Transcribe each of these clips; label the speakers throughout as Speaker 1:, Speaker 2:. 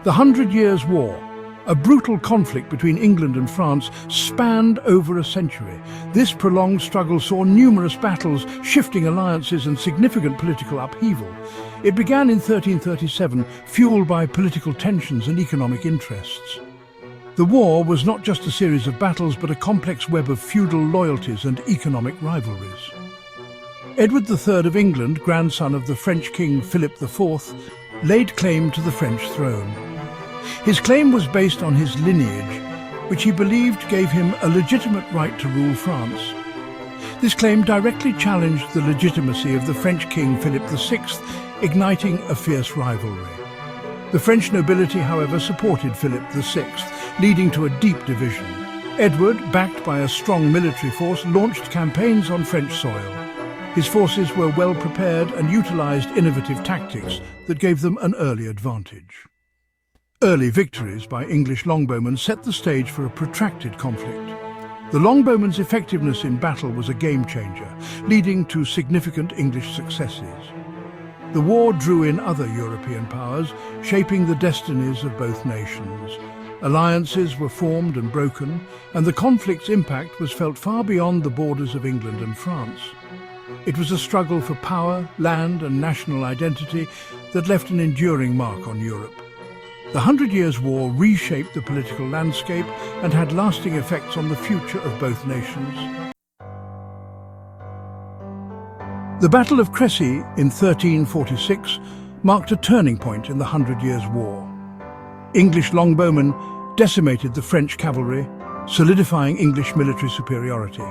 Speaker 1: The 100 Years' War, a brutal conflict between England and France, spanned over a century. This prolonged struggle saw numerous battles, shifting alliances and significant political upheaval. It began in 1337, fueled by political tensions and economic interests. The war was not just a series of battles, but a complex web of feudal loyalties and economic rivalries. Edward III of England, grandson of the French king Philip IV, laid claim to the French throne. His claim was based on his lineage, which he believed gave him a legitimate right to rule France. This claim directly challenged the legitimacy of the French king Philip VI, igniting a fierce rivalry. The French nobility, however, supported Philip VI, leading to a deep division. Edward, backed by a strong military force, launched campaigns on French soil. His forces were well prepared and utilized innovative tactics that gave them an early advantage. Early victories by English longbowmen set the stage for a protracted conflict. The longbowmen's effectiveness in battle was a game-changer, leading to significant English successes. The war drew in other European powers, shaping the destinies of both nations. Alliances were formed and broken, and the conflict's impact was felt far beyond the borders of England and France. It was a struggle for power, land, and national identity that left an enduring mark on Europe. The 100 Years' War reshaped the political landscape and had lasting effects on the future of both nations. The Battle of Cresy in 1346 marked a turning point in the 100 Years' War. English longbowmen decimated the French cavalry, solidifying English military superiority.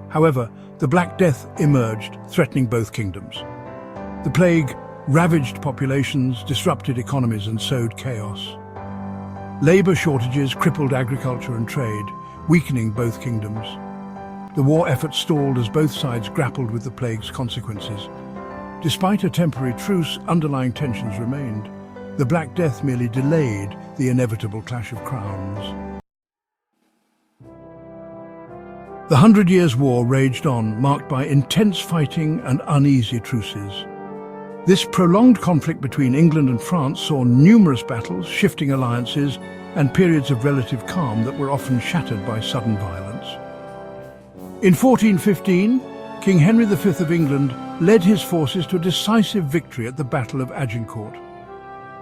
Speaker 1: However, the Black Death emerged, threatening both kingdoms. The plague ravaged populations, disrupted economies, and sowed chaos. Labor shortages crippled agriculture and trade, weakening both kingdoms. The war effort stalled as both sides grappled with the plague's consequences. Despite a temporary truce, underlying tensions remained. The Black Death merely delayed the inevitable clash of crowns. The 100 Years' War raged on, marked by intense fighting and uneasy truces. This prolonged conflict between England and France saw numerous battles, shifting alliances, and periods of relative calm that were often shattered by sudden violence. In 1415, King Henry V of England led his forces to a decisive victory at the Battle of Agincourt.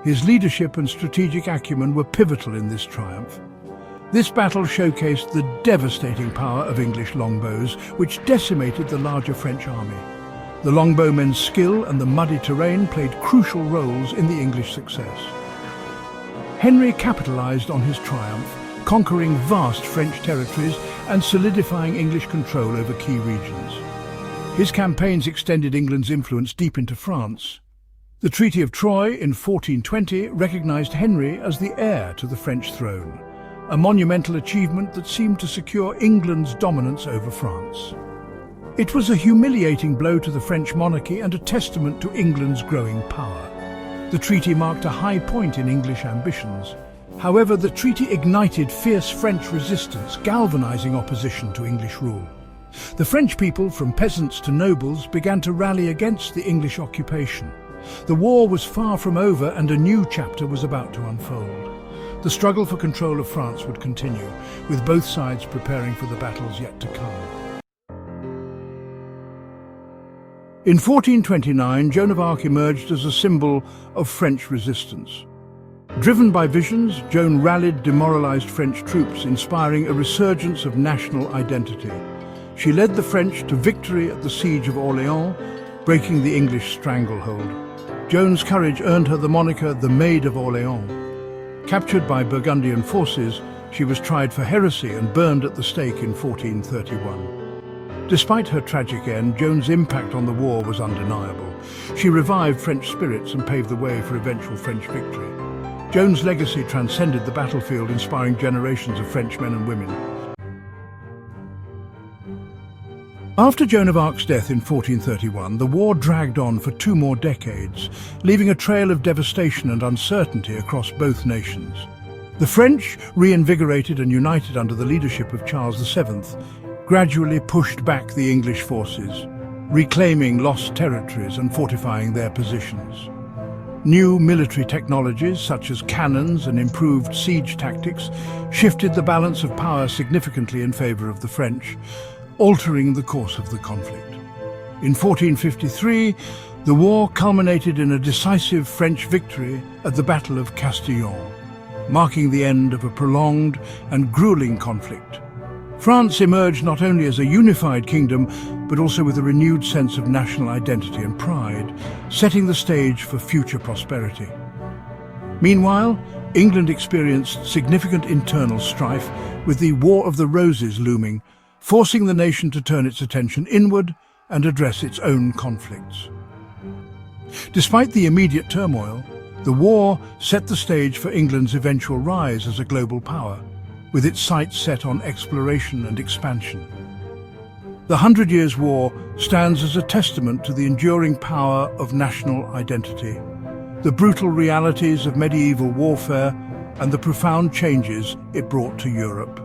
Speaker 1: His leadership and strategic acumen were pivotal in this triumph. This battle showcased the devastating power of English longbows, which decimated the larger French army. The longbowmen's skill and the muddy terrain played crucial roles in the English success. Henry capitalized on his triumph, conquering vast French territories and solidifying English control over key regions. His campaigns extended England's influence deep into France. The Treaty of Troyes in 1420 recognized Henry as the heir to the French throne, a monumental achievement that seemed to secure England's dominance over France. It was a humiliating blow to the French monarchy and a testament to England's growing power. The treaty marked a high point in English ambitions. However, the treaty ignited fierce French resistance, galvanizing opposition to English rule. The French people, from peasants to nobles, began to rally against the English occupation. The war was far from over, and a new chapter was about to unfold. The struggle for control of France would continue, with both sides preparing for the battles yet to come. In 1429, Joan of Arc emerged as a symbol of French resistance. Driven by visions, Joan rallied demoralized French troops, inspiring a resurgence of national identity. She led the French to victory at the Siege of Orléans, breaking the English stranglehold. Joan's courage earned her the moniker the Maid of Orléans. Captured by Burgundian forces, she was tried for heresy and burned at the stake in 1431. Despite her tragic end, Joan's impact on the war was undeniable. She revived French spirits and paved the way for eventual French victory. Joan's legacy transcended the battlefield, inspiring generations of French men and women. After Joan of Arc's death in 1431, the war dragged on for 2 more decades, leaving a trail of devastation and uncertainty across both nations. The French, reinvigorated and united under the leadership of Charles VII, gradually pushed back the English forces, reclaiming lost territories and fortifying their positions. New military technologies, such as cannons and improved siege tactics, shifted the balance of power significantly in favor of the French, altering the course of the conflict. In 1453, the war culminated in a decisive French victory at the Battle of Castillon, marking the end of a prolonged and grueling conflict. France emerged not only as a unified kingdom, but also with a renewed sense of national identity and pride, setting the stage for future prosperity. Meanwhile, England experienced significant internal strife, with the War of the Roses looming, forcing the nation to turn its attention inward and address its own conflicts. Despite the immediate turmoil, the war set the stage for England's eventual rise as a global power, with its sights set on exploration and expansion. The 100 Years' War stands as a testament to the enduring power of national identity, the brutal realities of medieval warfare, and the profound changes it brought to Europe.